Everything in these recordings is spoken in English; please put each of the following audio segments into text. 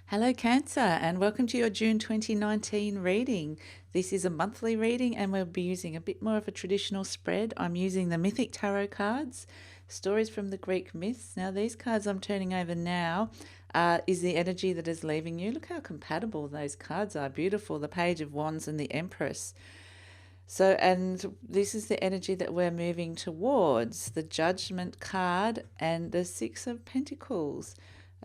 Hello, Cancer, and welcome to your June 2019 reading. This is a monthly reading, and we'll be using a bit more of a traditional spread. I'm using the Mythic Tarot cards, stories from the Greek myths. Now, these cards I'm turning over now is the energy that is leaving you. Look how compatible those cards are. Beautiful. The Page of Wands and the Empress. So, and this is the energy that we're moving towards, the Judgment card and the Six of Pentacles.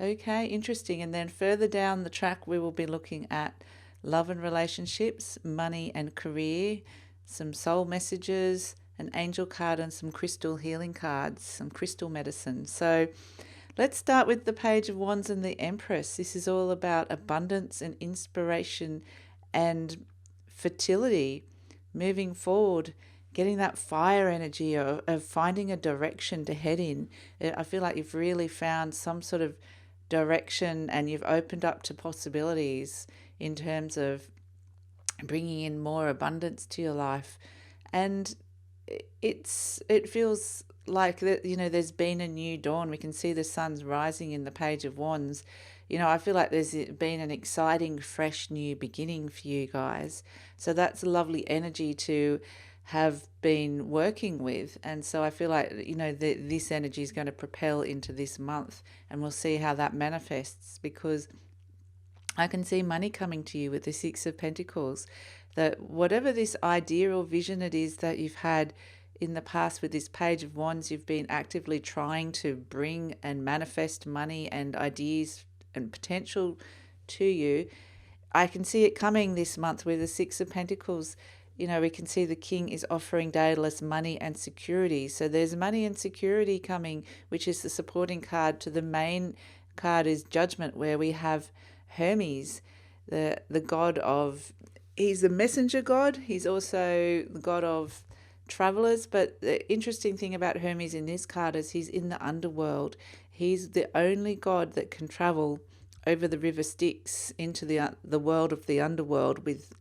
Okay, interesting. And then further down the track, we will be looking at love and relationships, money and career, some soul messages, an angel card, and some crystal healing cards, some crystal medicine. So let's start with the Page of Wands and the Empress. This is all about abundance and inspiration and fertility, moving forward, getting that fire energy of finding a direction to head in. I feel like you've really found some sort of direction and you've opened up to possibilities in terms of bringing in more abundance to your life. And it feels like that, there's been a new dawn. We can see the sun's rising in the Page of Wands. I feel like there's been an exciting, fresh new beginning for you guys. So that's a lovely energy to have been working with. And so I feel like, this energy is going to propel into this month, and we'll see how that manifests, because I can see money coming to you with the Six of Pentacles. That whatever this idea or vision it is that you've had in the past with this Page of Wands, you've been actively trying to bring and manifest money and ideas and potential to you. I can see it coming this month with the Six of Pentacles. We can see the King is offering Daedalus money and security. So there's money and security coming, which is the supporting card to the main card is Judgment, where we have Hermes, the god of, he's the messenger god. He's also the god of travelers. But the interesting thing about Hermes in this card is he's in the underworld. He's the only god that can travel over the river Styx into the world of the underworld with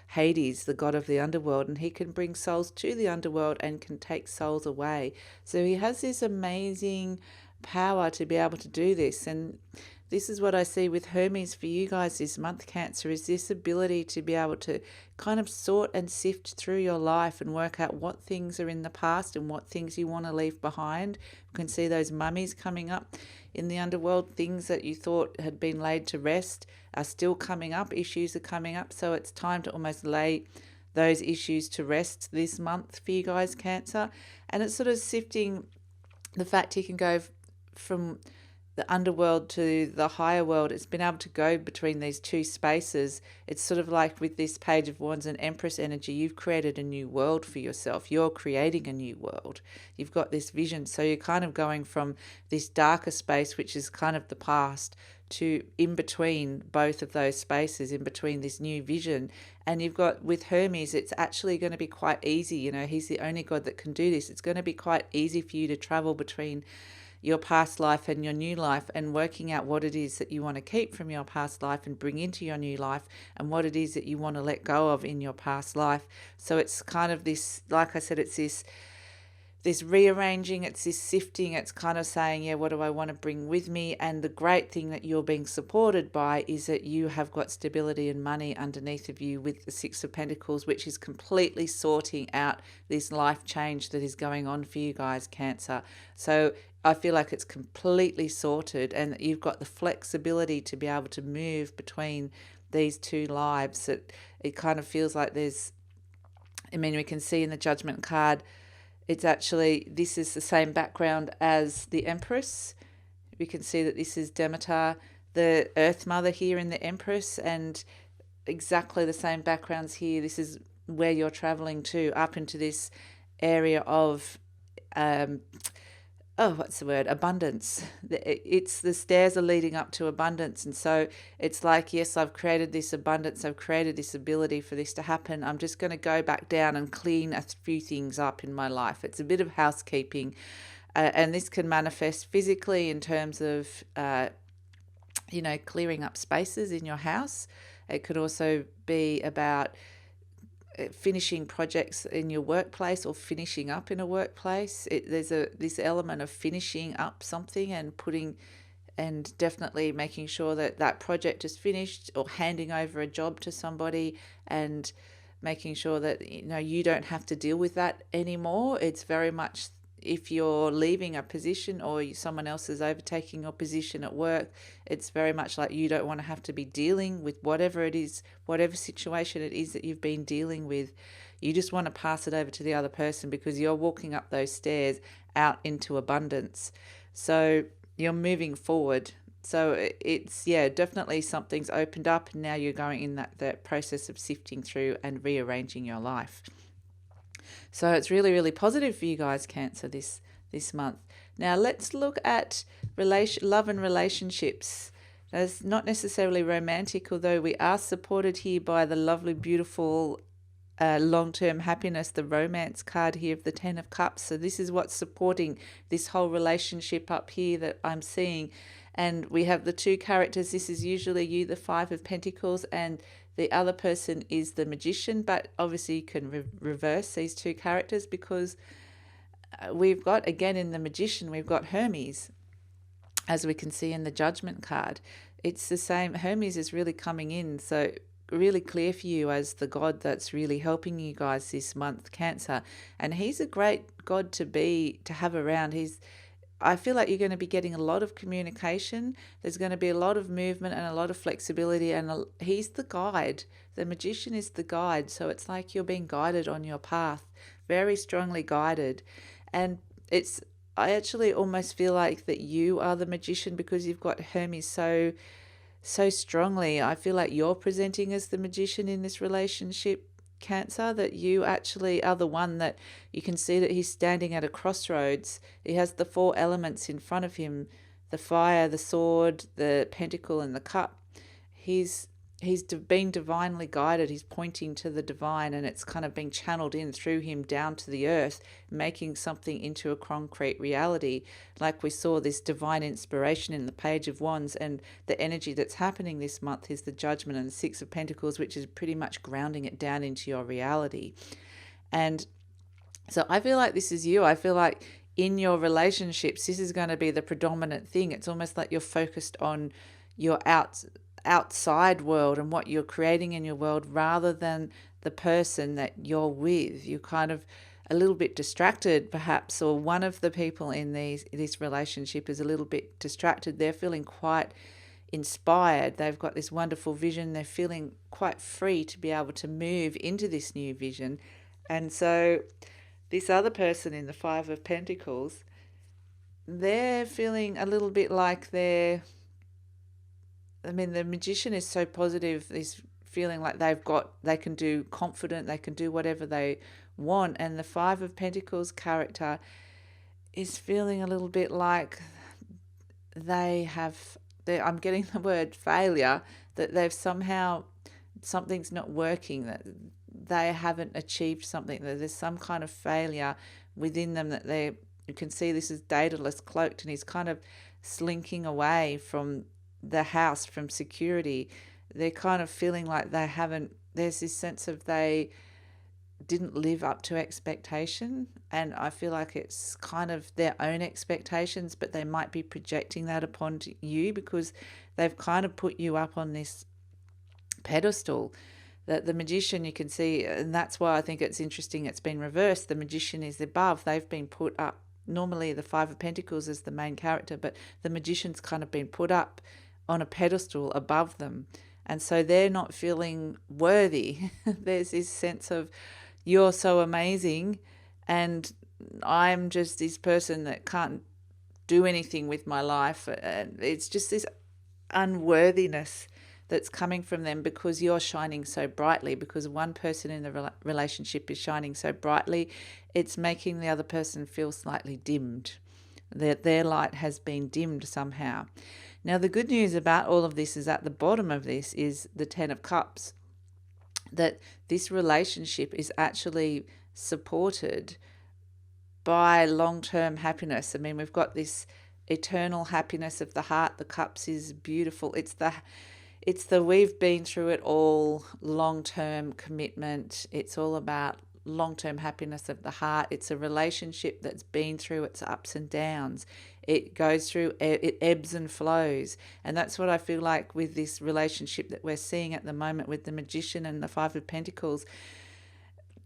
Hades, the god of the underworld, and he can bring souls to the underworld and can take souls away. So he has this amazing power to be able to do this. And this is what I see with Hermes for you guys this month, Cancer, is this ability to be able to kind of sort and sift through your life and work out what things are in the past and what things you want to leave behind. You can see those mummies coming up in the underworld. Things that you thought had been laid to rest are still coming up. Issues are coming up. So it's time to almost lay those issues to rest this month for you guys, Cancer. And it's sort of sifting the fact you can go from the underworld to the higher world. It's been able to go between these two spaces. It's sort of like with this Page of Wands and Empress energy, you've created a new world for yourself. You're creating a new world. You've got this vision. So you're kind of going from this darker space, which is kind of the past, to in between both of those spaces, in between this new vision. And you've got with Hermes, it's actually going to be quite easy. He's the only god that can do this. It's going to be quite easy for you to travel between your past life and your new life, and working out what it is that you want to keep from your past life and bring into your new life, and what it is that you want to let go of in your past life. So it's kind of this, like I said, it's this rearranging, it's this sifting, it's kind of saying, yeah, what do I want to bring with me? And the great thing that you're being supported by is that you have got stability and money underneath of you with the Six of Pentacles, which is completely sorting out this life change that is going on for you guys, Cancer. So I feel like it's completely sorted, and that you've got the flexibility to be able to move between these two lives. That it kind of feels like we can see in the Judgment card, it's actually, this is the same background as the Empress. We can see that this is Demeter, the Earth Mother here in the Empress, and exactly the same backgrounds here. This is where you're traveling to, up into this area of abundance. It's the stairs are leading up to abundance. And so it's like, yes, I've created this abundance. I've created this ability for this to happen. I'm just going to go back down and clean a few things up in my life. It's a bit of housekeeping. And this can manifest physically in terms of, clearing up spaces in your house. It could also be about finishing projects in your workplace or finishing up in a workplace. There's this element of finishing up something and putting and definitely making sure that that project is finished, or handing over a job to somebody and making sure that you don't have to deal with that anymore. It's very much, if you're leaving a position or someone else is overtaking your position at work, it's very much like you don't want to have to be dealing with whatever it is, whatever situation it is that you've been dealing with. You just want to pass it over to the other person because you're walking up those stairs out into abundance. So you're moving forward. So it's, definitely something's opened up, and now you're going in that process of sifting through and rearranging your life. So it's really, really positive for you guys, Cancer, this month. Now let's look at love and relationships. Now, it's not necessarily romantic, although we are supported here by the lovely, beautiful long-term happiness, the romance card here of the Ten of Cups. So this is what's supporting this whole relationship up here that I'm seeing. And we have the two characters. This is usually you, the Five of Pentacles, and the other person is the Magician. But obviously you can reverse these two characters, because we've got, again, in the Magician, we've got Hermes, as we can see in the Judgment card. It's the same. Hermes is really coming in. So really clear for you as the god that's really helping you guys this month, Cancer. And he's a great god to have around. I feel like you're going to be getting a lot of communication. There's going to be a lot of movement and a lot of flexibility, and he's the guide. The Magician is the guide. So it's like you're being guided on your path, very strongly guided. And I actually almost feel like that you are the Magician, because you've got Hermes so strongly. I feel like you're presenting as the Magician in this relationship, Cancer, that you actually are the one that you can see that he's standing at a crossroads. He has the four elements in front of him: the fire, the sword, the pentacle, and the cup. He's being divinely guided. He's pointing to the divine, and it's kind of being channeled in through him down to the earth, making something into a concrete reality. Like we saw this divine inspiration in the Page of Wands, and the energy that's happening this month is the Judgment and the Six of Pentacles, which is pretty much grounding it down into your reality. And so I feel like this is you. I feel like in your relationships, this is going to be the predominant thing. It's almost like you're focused on your outside world and what you're creating in your world, rather than the person that you're with. You're kind of a little bit distracted, perhaps, or one of the people in this relationship is a little bit distracted. They're feeling quite inspired. They've got this wonderful vision. They're feeling quite free to be able to move into this new vision. And so this other person in the Five of Pentacles, they're feeling a little bit like the Magician is so positive, is feeling like they can do confident, they can do whatever they want. And the Five of Pentacles character is feeling a little bit like I'm getting the word failure, that they've somehow, something's not working, that they haven't achieved something, that there's some kind of failure within them, that you can see this is Daedalus cloaked, and he's kind of slinking away from the house, from security. They're kind of feeling like there's this sense of they didn't live up to expectation, and I feel like it's kind of their own expectations, but they might be projecting that upon you, because they've kind of put you up on this pedestal. That the Magician, you can see, and that's why I think it's interesting it's been reversed. The Magician is above, they've been put up. Normally the Five of Pentacles is the main character, but the Magician's kind of been put up on a pedestal above them. And so they're not feeling worthy. There's this sense of, you're so amazing, and I'm just this person that can't do anything with my life. And it's just this unworthiness that's coming from them, because you're shining so brightly, because one person in the relationship is shining so brightly, it's making the other person feel slightly dimmed. Their light has been dimmed somehow. Now, the good news about all of this is at the bottom of this is the Ten of Cups, that this relationship is actually supported by long-term happiness. I mean, we've got this eternal happiness of the heart. The cups is beautiful. It's the we've been through it all, long-term commitment. It's all about long-term happiness of the heart. It's a relationship that's been through its ups and downs. it goes through, it ebbs and flows. And that's what I feel like with this relationship that we're seeing at the moment with the Magician and the Five of Pentacles.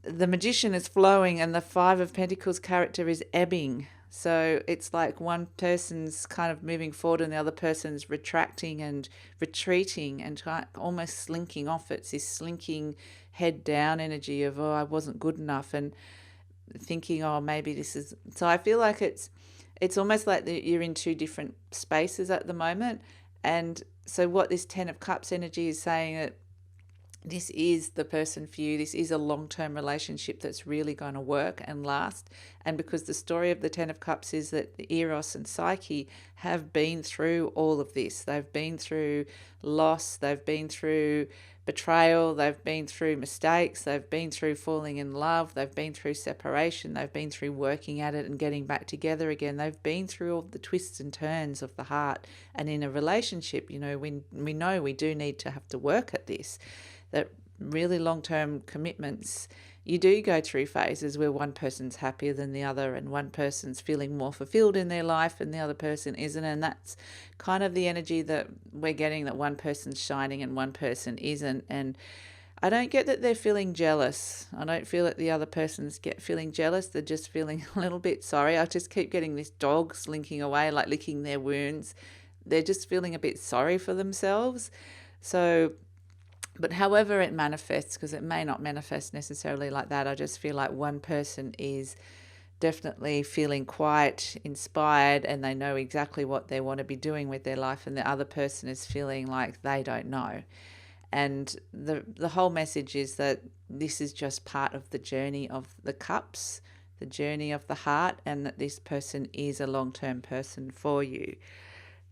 The Magician is flowing and the Five of Pentacles character is ebbing. So it's like one person's kind of moving forward and the other person's retracting and retreating and almost slinking off. It's this slinking head down energy of, oh, I wasn't good enough, and thinking, oh, maybe this is. So I feel like it's almost like you're in two different spaces at the moment. And so what this Ten of Cups energy is saying, that this is the person for you. This is a long-term relationship that's really going to work and last. And because the story of the Ten of Cups is that Eros and Psyche have been through all of this. They've been through loss. They've been through betrayal. They've been through mistakes. They've been through falling in love. They've been through separation. They've been through working at it and getting back together again. They've been through all the twists and turns of the heart. And in a relationship, we know we do need to have to work at this. That really long-term commitments, you do go through phases where one person's happier than the other and one person's feeling more fulfilled in their life and the other person isn't. And that's kind of the energy that we're getting, that one person's shining and one person isn't. And I don't get that they're feeling jealous. I don't feel that the other person's feeling jealous. They're just feeling a little bit sorry. I just keep getting this dog slinking away, like licking their wounds. They're just feeling a bit sorry for themselves. So, but however it manifests, because it may not manifest necessarily like that, I just feel like one person is definitely feeling quite inspired and they know exactly what they want to be doing with their life, and the other person is feeling like they don't know. And the whole message is that this is just part of the journey of the cups, the journey of the heart, and that this person is a long-term person for you.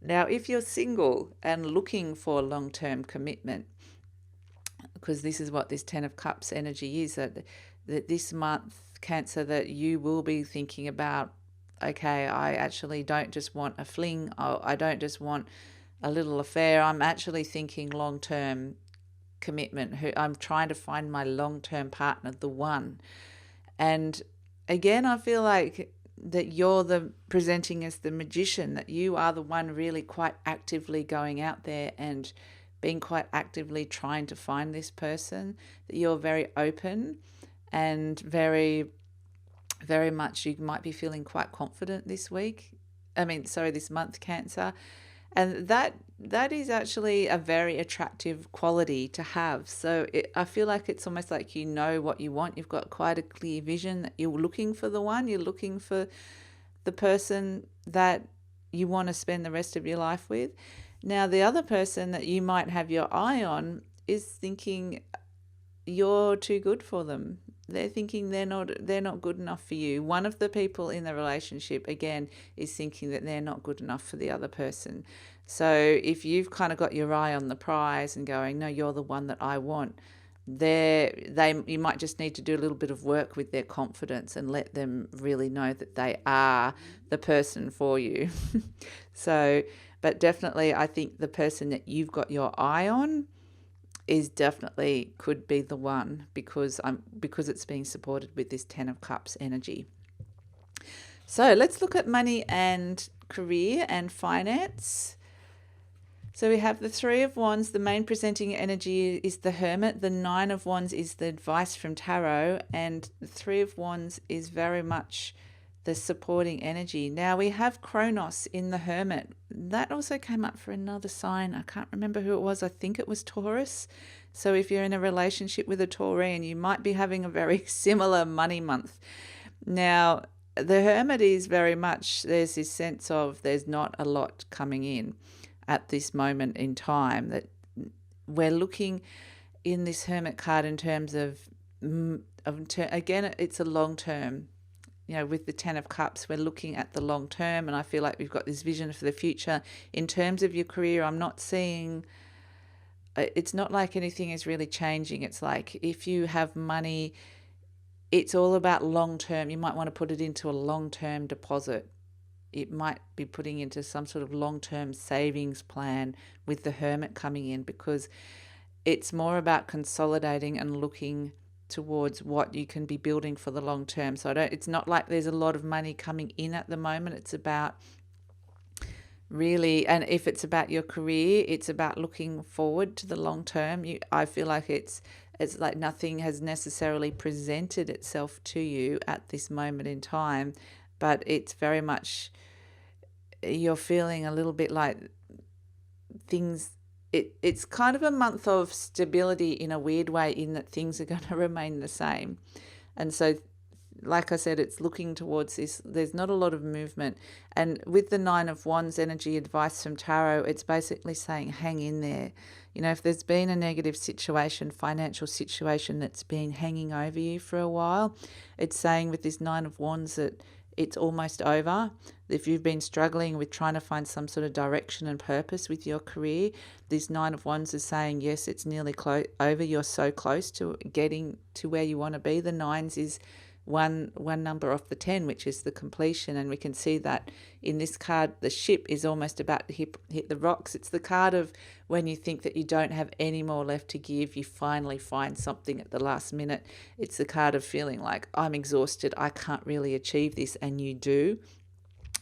Now, if you're single and looking for long-term commitment, because this is what this Ten of Cups energy is, that this month, Cancer, that you will be thinking about, okay, I actually don't just want a fling, I don't just want a little affair, I'm actually thinking long-term commitment. I'm trying to find my long-term partner, the one. And again, I feel like that you're the presenting as the Magician, that you are the one really quite actively going out there and being quite actively trying to find this person, that you're very open and very, very much, you might be feeling quite confident this month, Cancer. And that is actually a very attractive quality to have. So I feel like it's almost like you know what you want. You've got quite a clear vision that you're looking for the one. You're looking for the person that you want to spend the rest of your life with. Now, the other person that you might have your eye on is thinking you're too good for them. They're thinking they're not good enough for you. One of the people in the relationship, again, is thinking that they're not good enough for the other person. So if you've kind of got your eye on the prize and going, no, you're the one that I want, you might just need to do a little bit of work with their confidence and let them really know that they are the person for you. So, but definitely I think the person that you've got your eye on is definitely could be the one, because it's being supported with this Ten of Cups energy. So let's look at money and career and finance. So we have the Three of Wands. The main presenting energy is the Hermit. The Nine of Wands is the advice from Tarot, and the Three of Wands is very much the supporting energy. Now we have Kronos in the Hermit. That also came up for another sign. I can't remember who it was. I think it was Taurus. So if you're in a relationship with a Taurian, you might be having a very similar money month. Now, the Hermit is very much, there's this sense of there's not a lot coming in at this moment in time, that we're looking in this Hermit card in terms of again, it's a long term. With the Ten of Cups, we're looking at the long term, and I feel like we've got this vision for the future. In terms of your career, I'm not seeing, it's not like anything is really changing. It's like if you have money, it's all about long term. You might want to put it into a long-term deposit. It might be putting into some sort of long-term savings plan with the Hermit coming in, because it's more about consolidating and looking towards what you can be building for the long term. So it's not like there's a lot of money coming in at the moment. It's about really, and if it's about your career, it's about looking forward to the long term. I feel like it's like nothing has necessarily presented itself to you at this moment in time, but it's very much, you're feeling a little bit like things, it's kind of a month of stability in a weird way, in that things are going to remain the same. And so, like I said, it's looking towards this. There's not a lot of movement. And with the Nine of Wands energy advice from Tarot, it's basically saying hang in there. You know, if there's been a negative situation, financial situation that's been hanging over you for a while, it's saying with this Nine of Wands that it's almost over. If you've been struggling with trying to find some sort of direction and purpose with your career, this Nine of Wands is saying, yes, it's nearly over. You're so close to getting to where you want to be. The nines is one number off the 10, which is the completion. And we can see that in this card, the ship is almost about to hit the rocks. It's the card of when you think that you don't have any more left to give, you finally find something at the last minute. It's the card of feeling like, I'm exhausted, I can't really achieve this, and you do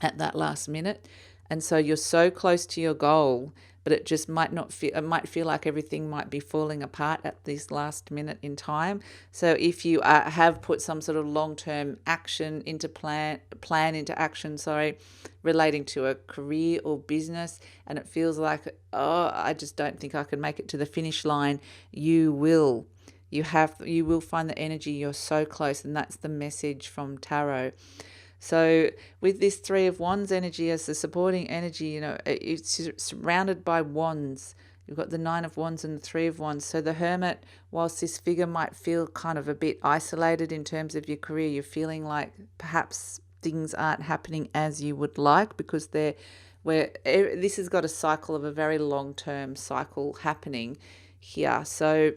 at that last minute. And so you're so close to your goal, but it just might not feel, it might feel like everything might be falling apart at this last minute in time. So if you have put some sort of long-term action into plan into action, relating to a career or business, and it feels like, oh, I just don't think I can make it to the finish line, you will. You will find the energy. You're so close, and that's the message from Tarot. So with this Three of Wands energy as the supporting energy, you know, it's surrounded by wands. You've got the Nine of Wands and the Three of Wands. So the Hermit, whilst this figure might feel kind of a bit isolated in terms of your career, you're feeling like perhaps things aren't happening as you would like, because this has got a cycle of a very long-term cycle happening here. So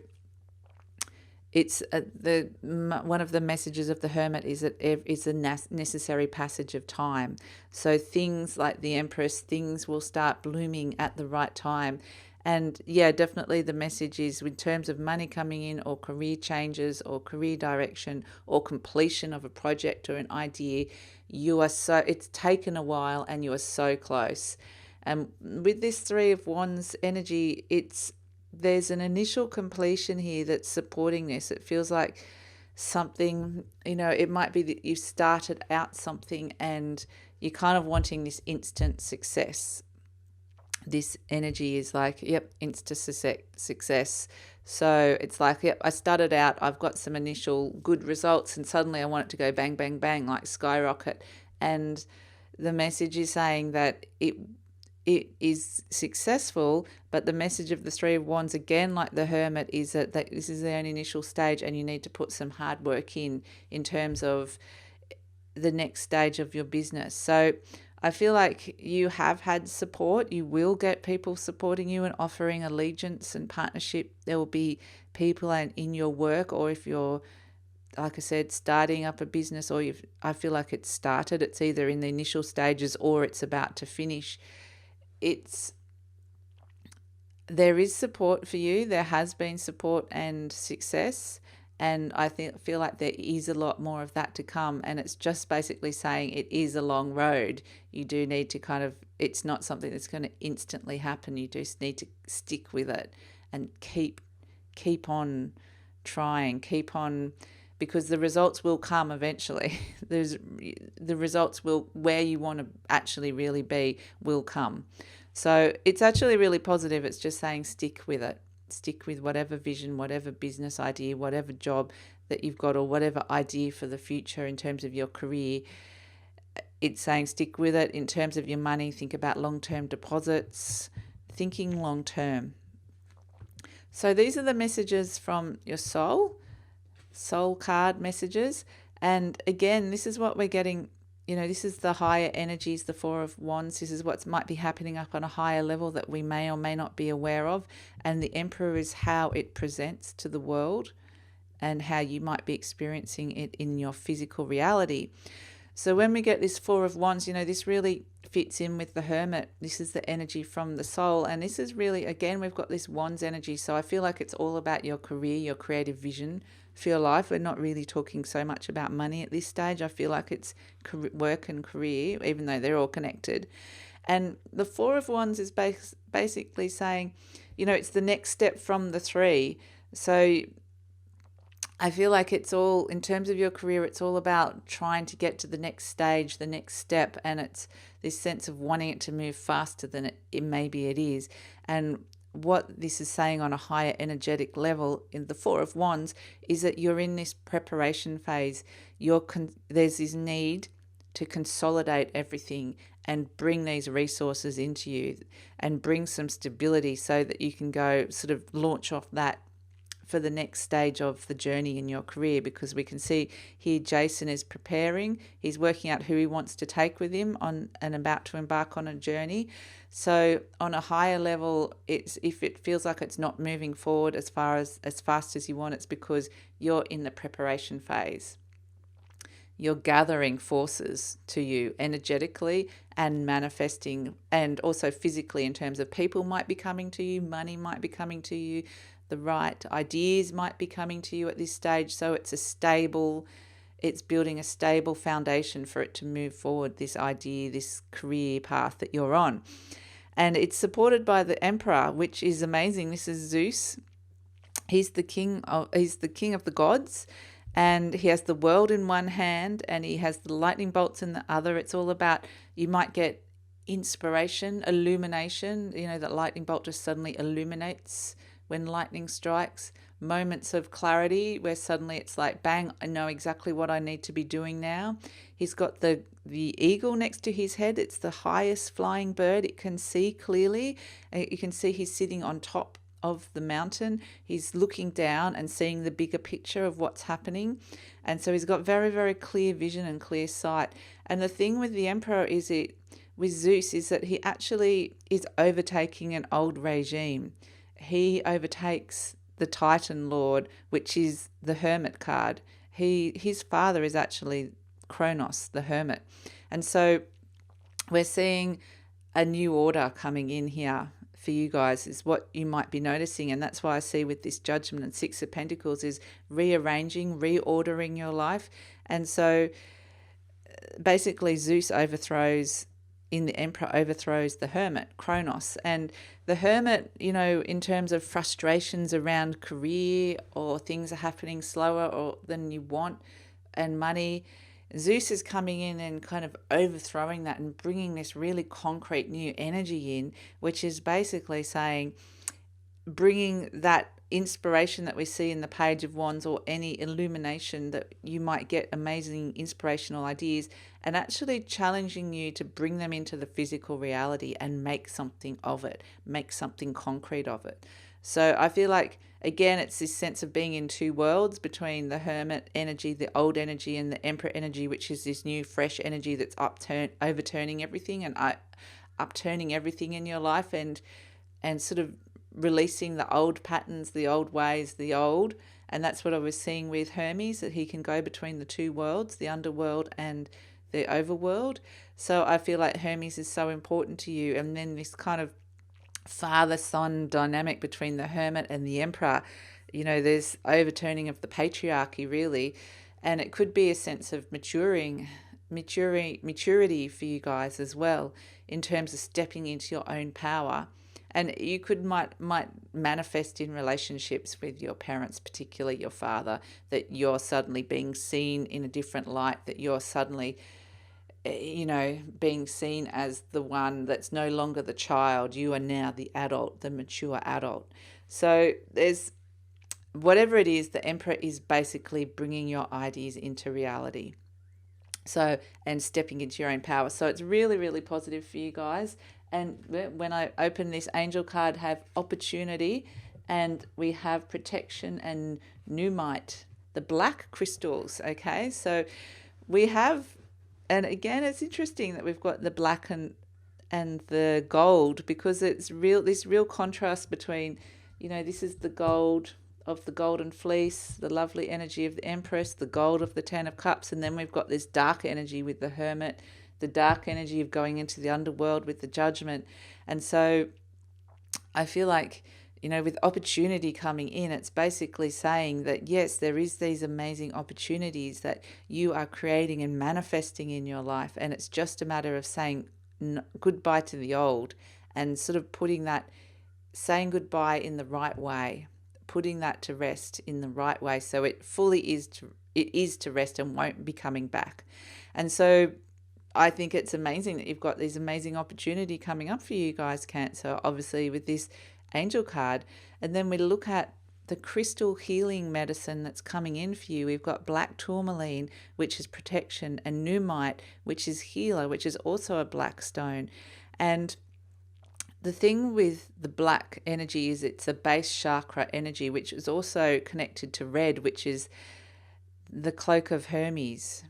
it's one of the messages of the Hermit is that it's a necessary passage of time. So things like the Empress, things will start blooming at the right time. And yeah, definitely the message is in terms of money coming in, or career changes, or career direction, or completion of a project or an idea. It's taken a while and you are so close. And with this Three of Wands energy, there's an initial completion here that's supporting this. It feels like something, you know, it might be that you started out something and you're kind of wanting this instant success. This energy is like, yep, instant success. So it's like, yep, I started out, I've got some initial good results, and suddenly I want it to go bang, bang, bang, like skyrocket. And the message is saying that it is successful, but the message of the Three of Wands, again, like the Hermit, is that this is the only initial stage, and you need to put some hard work in terms of the next stage of your business. So I feel like you have had support. You will get people supporting you and offering allegiance and partnership. There will be people in your work, or if you're, like I said, starting up a business, or I feel like it's started. It's either in the initial stages or it's about to finish. There is support for you. There has been support and success, and I feel like there is a lot more of that to come. And it's just basically saying it is a long road. You do need to it's not something that's going to instantly happen. You just need to stick with it and keep on trying, because the results will come eventually. The results where you want to actually really be will come. So it's actually really positive. It's just saying stick with it. Stick with whatever vision, whatever business idea, whatever job that you've got, or whatever idea for the future in terms of your career. It's saying stick with it. In terms of your money, think about long-term deposits, thinking long-term. So these are the messages from your soul card messages. And again, this is what we're getting. You know, this is the higher energies, the Four of Wands. This is what might be happening up on a higher level that we may or may not be aware of. And the Emperor is how it presents to the world and how you might be experiencing it in your physical reality. So when we get this Four of Wands, you know, this really fits in with the Hermit. This is the energy from the soul. And this is really, again, we've got this Wands energy. So I feel like it's all about your career, your creative vision for your life. We're not really talking so much about money at this stage. I feel like it's work and career, even though they're all connected. And the Four of Wands is basically saying, it's the next step from the three. So I feel like it's all, in terms of your career, it's all about trying to get to the next stage, the next step. And it's this sense of wanting it to move faster than it maybe it is. And what this is saying on a higher energetic level in the Four of Wands is that you're in this preparation phase. There's this need to consolidate everything and bring these resources into you and bring some stability so that you can go sort of launch off that for the next stage of the journey in your career. Because we can see here Jason is preparing, he's working out who he wants to take with him on and about to embark on a journey. So on a higher level, it's, if it feels like it's not moving forward as fast as you want, it's because you're in the preparation phase. You're gathering forces to you energetically and manifesting, and also physically, in terms of people might be coming to you, money might be coming to you, the right ideas might be coming to you at this stage. So it's building a stable foundation for it to move forward, this idea, this career path that you're on. And it's supported by the Emperor, which is amazing. This is Zeus. He's the king of the gods, and he has the world in one hand and he has the lightning bolts in the other. It's all about, you might get inspiration, illumination, that lightning bolt just suddenly illuminates when lightning strikes, moments of clarity where suddenly it's like, bang, I know exactly what I need to be doing now. He's got the eagle next to his head. It's the highest flying bird. It can see clearly. You can see he's sitting on top of the mountain. He's looking down and seeing the bigger picture of what's happening. And so he's got very, very clear vision and clear sight. And the thing with the Emperor with Zeus is that he actually is overtaking an old regime. He overtakes the Titan Lord, which is the Hermit card. His father is actually Kronos, the Hermit. And so we're seeing a new order coming in here for you guys, is what you might be noticing. And that's why I see with this Judgment and Six of Pentacles is rearranging, reordering your life. And so basically Zeus the Emperor overthrows the Hermit, Kronos. And the Hermit, in terms of frustrations around career, or things are happening slower than you want, and money, Zeus is coming in and kind of overthrowing that and bringing this really concrete new energy in, which is basically saying, bringing that inspiration that we see in the Page of Wands, or any illumination that you might get, amazing inspirational ideas, and actually challenging you to bring them into the physical reality and make something of it, make something concrete of it. So I feel like, again, it's this sense of being in two worlds, between the Hermit energy, the old energy, and the Emperor energy, which is this new fresh energy that's overturning everything and upturning everything in your life, and sort of releasing the old patterns, the old ways, and that's what I was seeing with Hermes, that he can go between the two worlds, the underworld and the overworld. So I feel like Hermes is so important to you. And then this kind of father-son dynamic between the Hermit and the Emperor, there's overturning of the patriarchy, really, and it could be a sense of maturity for you guys as well, in terms of stepping into your own power. And you might manifest in relationships with your parents, particularly your father, that you're suddenly being seen in a different light, that you're suddenly, being seen as the one that's no longer the child. You are now the adult, the mature adult. So there's, whatever it is, the Emperor is basically bringing your ideas into reality. So, and stepping into your own power. So it's really, really positive for you guys. And when I open this angel card, have opportunity, and we have protection and numite, the black crystals. Okay, so we have, and again, it's interesting that we've got the black and the gold, because it's this real contrast between, this is the gold of the golden fleece, the lovely energy of the Empress, the gold of the Ten of Cups, and then we've got this dark energy with the Hermit, the dark energy of going into the underworld with the Judgment. And so I feel like, with opportunity coming in, it's basically saying that, yes, there is these amazing opportunities that you are creating and manifesting in your life. And it's just a matter of saying, goodbye to the old, and sort of saying goodbye in the right way, putting that to rest in the right way, so it is to rest and won't be coming back. And so I think it's amazing that you've got this amazing opportunity coming up for you guys, Cancer, obviously with this angel card. And then we look at the crystal healing medicine that's coming in for you. We've got black tourmaline, which is protection, and numite, which is healer, which is also a black stone. And the thing with the black energy is it's a base chakra energy, which is also connected to red, which is the cloak of Hermes.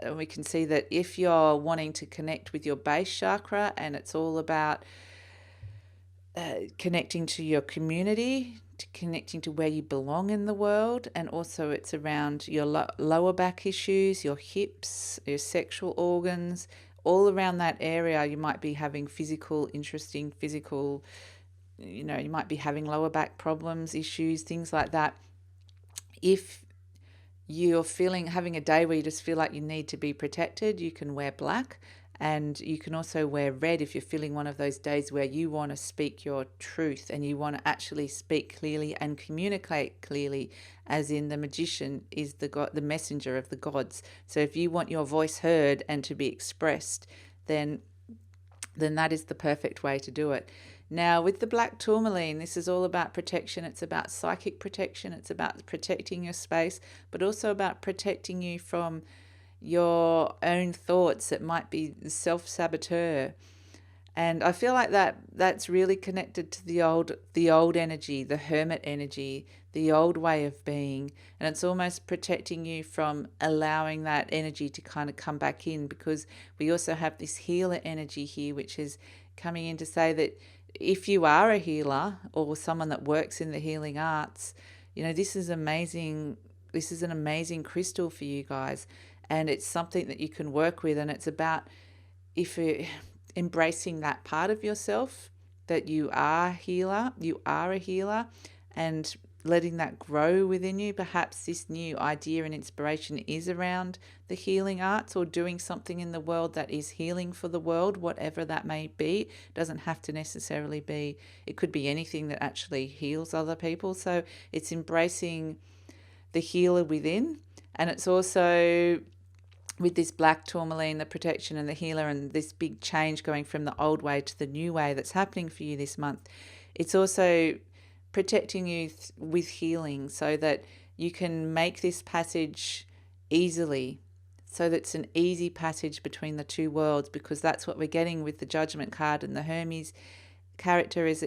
And we can see that if you're wanting to connect with your base chakra, and it's all about connecting to your community, to connecting to where you belong in the world, and also it's around your lower back issues, your hips, your sexual organs, all around that area. You might be having interesting physical, you might be having lower back problems, issues, things like that. If you're having a day where you just feel like you need to be protected, you can wear black. And you can also wear red if you're feeling one of those days where you want to speak your truth and you want to actually speak clearly and communicate clearly, as in the magician is the messenger of the gods. So if you want your voice heard and to be expressed, then that is the perfect way to do it. Now, with the black tourmaline, this is all about protection. It's about psychic protection. It's about protecting your space, but also about protecting you from your own thoughts that might be self-saboteur. And I feel like that's really connected to the old energy, the hermit energy, the old way of being. And it's almost protecting you from allowing that energy to kind of come back in, because we also have this healer energy here, which is coming in to say that if you are a healer or someone that works in the healing arts, this is amazing. This is an amazing crystal for you guys. And it's something that you can work with. And it's about embracing that part of yourself, that you are a healer, and letting that grow within you. Perhaps this new idea and inspiration is around the healing arts, or doing something in the world that is healing for the world, whatever that may be. It doesn't have to necessarily be, it could be anything that actually heals other people. So it's embracing the healer within. And it's also with this black tourmaline, the protection and the healer, and this big change going from the old way to the new way that's happening for you this month. It's also protecting you with healing, so that you can make this passage easily, so that it's an easy passage between the two worlds, because that's what we're getting with the Judgment card and the Hermes character. Is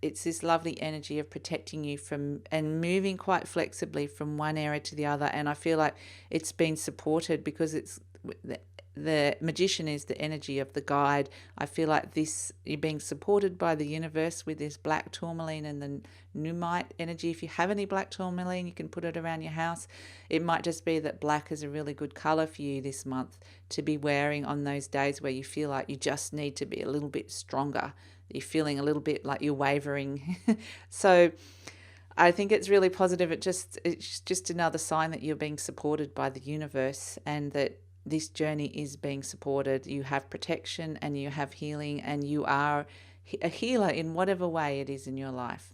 it's this lovely energy of protecting you from and moving quite flexibly from one area to the other. And I feel like it's been supported, because it's the magician is the energy of the guide. I feel like you're being supported by the universe with this black tourmaline and the numite energy. If you have any black tourmaline, you can put it around your house. It might just be that black is a really good color for you this month to be wearing on those days where you feel like you just need to be a little bit stronger. You're feeling a little bit like you're wavering. So I think it's really positive. It's just another sign that you're being supported by the universe, and that this journey is being supported. You have protection and you have healing, and you are a healer in whatever way it is in your life.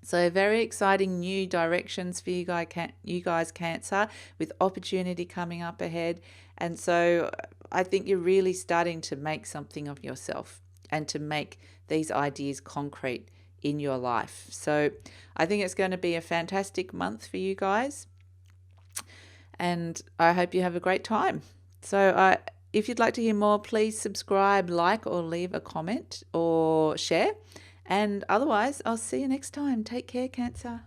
So very exciting new directions for you guys, Cancer, with opportunity coming up ahead. And so I think you're really starting to make something of yourself and to make these ideas concrete in your life. So I think it's going to be a fantastic month for you guys, and I hope you have a great time. So if you'd like to hear more, please subscribe, like, or leave a comment or share. And otherwise, I'll see you next time. Take care, Cancer.